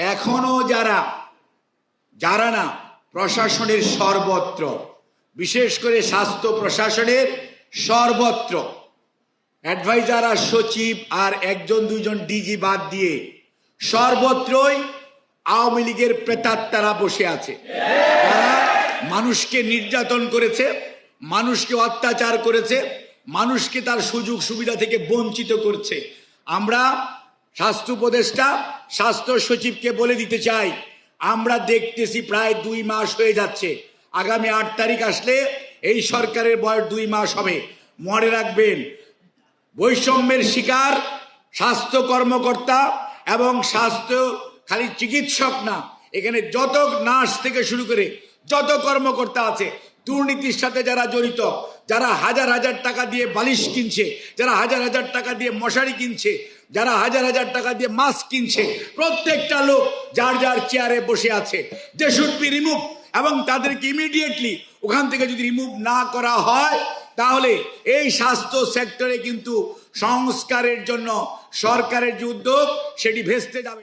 এখনো যারা না প্রশাসনের সর্বত্র, বিশেষ করে স্বাস্থ্য প্রশাসনের সর্বত্র অ্যাডভাইজার আর সচিব আর একজন দুইজন ডিজি বাদ দিয়ে সর্বত্রই আওয়ামী লীগের প্রেতাত্মারা বসে আছে, যারা মানুষকে নির্যাতন করেছে, মানুষকে অত্যাচার করেছে, মানুষকে তার সুযোগ সুবিধা থেকে বঞ্চিত করছে। আমরা স্বাস্থ্য উপদেষ্টা, স্বাস্থ্য সচিবকে বলে দিতে চাই, আমরা দেখতেছি প্রায় 2 মাস হয়ে যাচ্ছে। আগামী 8 তারিখ আসলে এই সরকারের বয়স 2 মাস হবে। মনে রাখবেন, বৈষম্যের শিকার স্বাস্থ্য কর্মকর্তা এবং স্বাস্থ্য খালি চিকিৎসক না, এখানে যত নার্স থেকে শুরু করে যত কর্মকর্তা আছে, দুর্নীতির সাথে যারা জড়িত, যারা হাজার হাজার টাকা দিয়ে বালিশ কিনছে, যারা হাজার হাজার টাকা দিয়ে মশারি কিনছে, যারা হাজার হাজার টাকা দিয়ে মাস্ক কিনছে, প্রত্যেকটা লোক যার যার চেয়ারে বসে আছে। দে শুড বি রিমুভ, এবং তাদেরকে ইমিডিয়েটলি ওখান থেকে যদি রিমুভ না করা হয়, তাহলে এই স্বাস্থ্য সেক্টরে কিন্তু সংস্কারের জন্য সরকারের যে উদ্যোগ সেটি ভেস্তে যাবে।